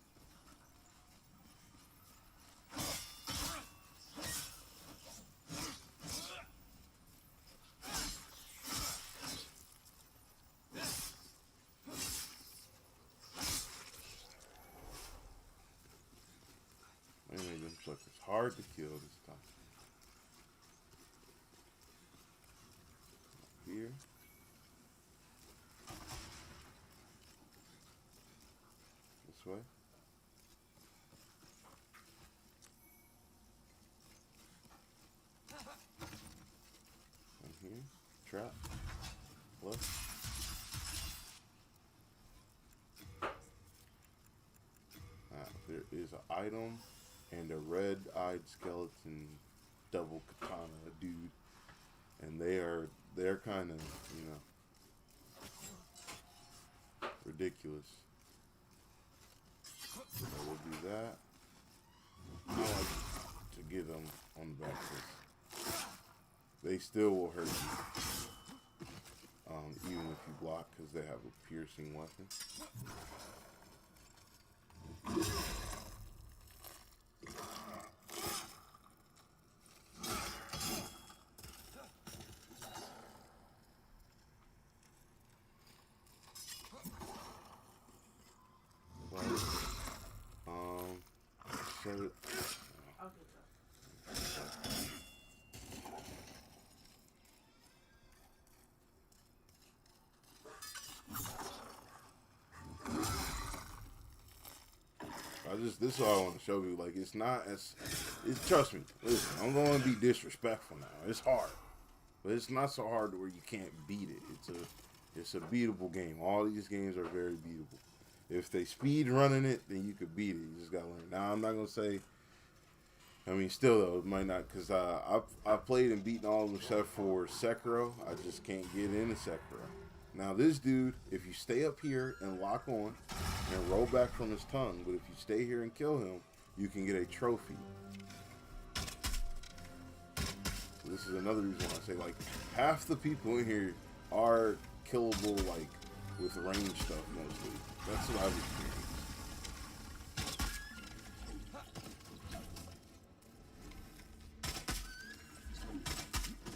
Anyway, them suckers hard to kill this time. Here. This way. And here. Trap. Left. There is an item and a red-eyed skeleton double katana dude. And they're kind of, you know, ridiculous. So we'll do that. I like to get them on the back. They still will hurt you, even if you block, because they have a piercing weapon. This is all I want to show you. Like, it's not as, trust me, listen, I'm going to be disrespectful now. It's hard, but it's not so hard to where you can't beat it. It's a beatable game. All these games are very beatable. If they speed running it, then you could beat it. You just got to learn. Now, I'm not going to say, I mean, still though, it might not, because I've played and beaten all of them except for Sekiro. I just can't get into Sekiro. Now this dude, if you stay up here and lock on and roll back from his tongue, but if you stay here and kill him, you can get a trophy. So this is another reason why I say, like, half the people in here are killable, like, with range stuff mostly. That's what I've experienced.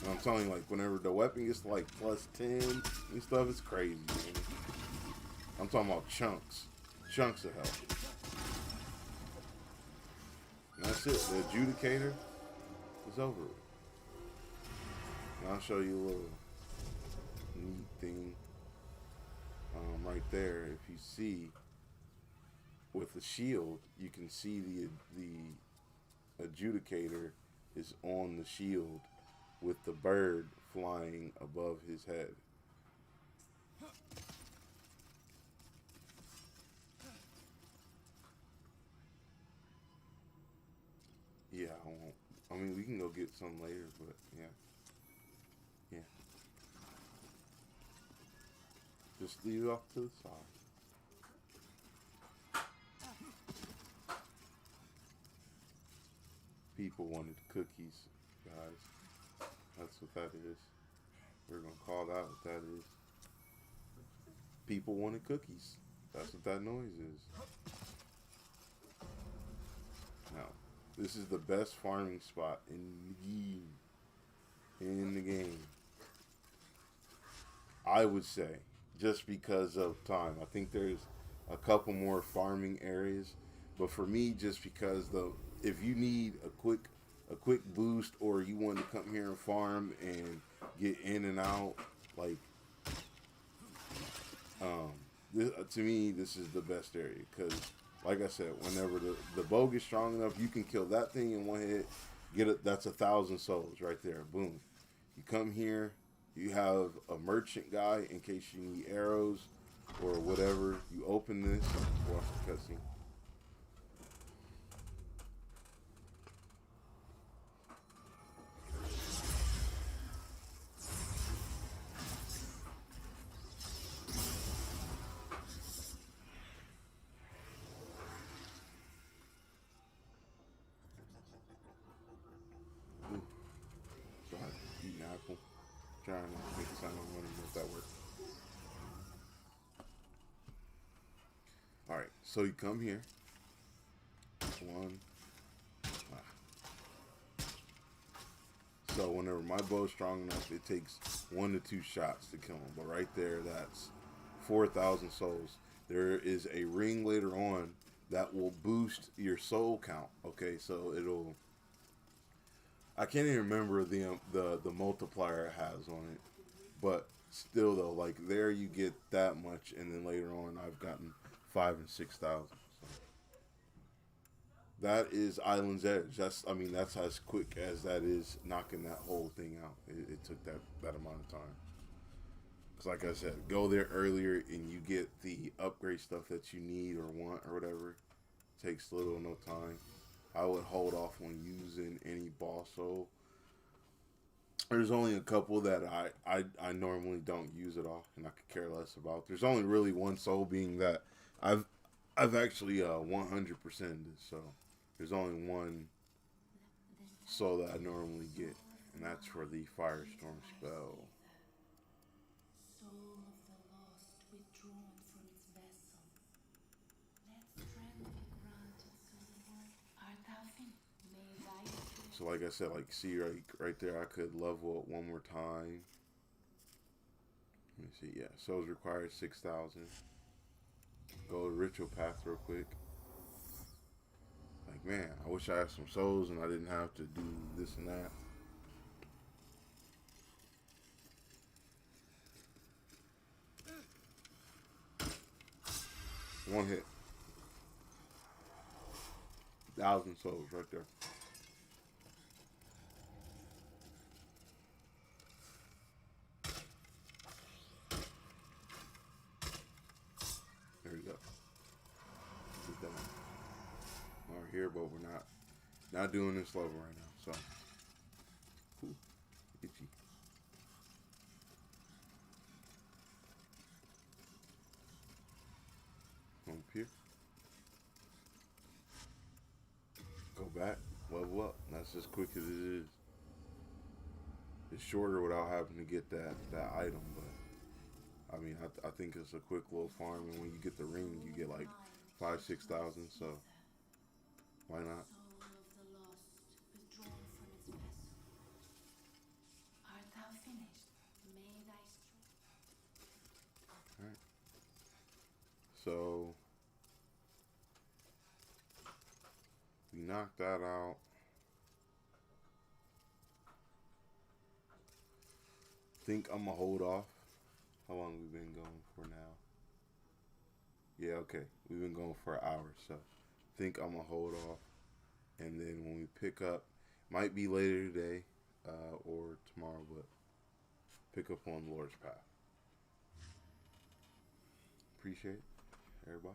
And I'm telling you, like, whenever the weapon gets to, like, plus 10 and stuff, it's crazy, man. I'm talking about chunks. Chunks of health. And that's it. The adjudicator is over with. And I'll show you a little neat thing right there. If you see with the shield, you can see the adjudicator is on the shield with the bird flying above his head. Yeah, I mean, we can go get some later, but yeah. Yeah. Just leave it off to the side. People wanted cookies, guys. That's what that is. We're going to call that what that is. People wanted cookies. That's what that noise is. Now, this is the best farming spot in the game. I would say, just because of time. I think there's a couple more farming areas, but for me, just because if you need a quick boost, or you want to come here and farm and get in and out, like, to me, this is the best area, because, like I said, whenever the bow gets strong enough, you can kill that thing in one hit. That's 1,000 souls right there. Boom. You come here, you have a merchant guy in case you need arrows or whatever. You open this, watch the cutscene. apple. Trying to make it sound like money, if that works. Alright, so you come here. One. So whenever my bow's strong enough, it takes 1 to 2 shots to kill him. But right there, that's 4,000 souls. There is a ring later on that will boost your soul count. Okay, so it'll... I can't even remember the multiplier it has on it. But still though, like there you get that much, and then later on I've gotten 5,000 and 6,000. So. That is Island's Edge. That's as quick as that is knocking that whole thing out. It took that amount of time. Because like I said, go there earlier and you get the upgrade stuff that you need or want or whatever. It takes little or no time. I would hold off on using any boss soul. There's only a couple that I normally don't use at all, and I could care less about. There's only really one soul, being that I've actually 100%ed, so there's only one soul that I normally get, and that's for the Firestorm spell. Soul of the lost withdrawn from its vessel. Let strength be granted to the Lord. Art thou finished? May thy strength. So like I said, like see right there, I could level up one more time. Let me see, yeah, souls required 6,000. Go to ritual path real quick. Like, man, I wish I had some souls and I didn't have to do this and that. One hit. 1,000 souls right there. There you go. Get that. We're here, but we're not doing this level right now. So, ooh, itchy. Come up here. Go back. Level up. That's as quick as it is. It's shorter without having to get that item, but. I mean, I think it's a quick little farm, and when you get the ring, you get like 5,000-6,000. So why not? Soul of the lost withdrawn from its vessel. Art thou finished? May thy strength. All right. So we knocked that out. Think I'm gonna hold off. How long we been going for now? Yeah, okay. We've been going for an hour, so think I'm gonna hold off. And then when we pick up, might be later today or tomorrow, but pick up on Lord's Path. Appreciate it, everybody.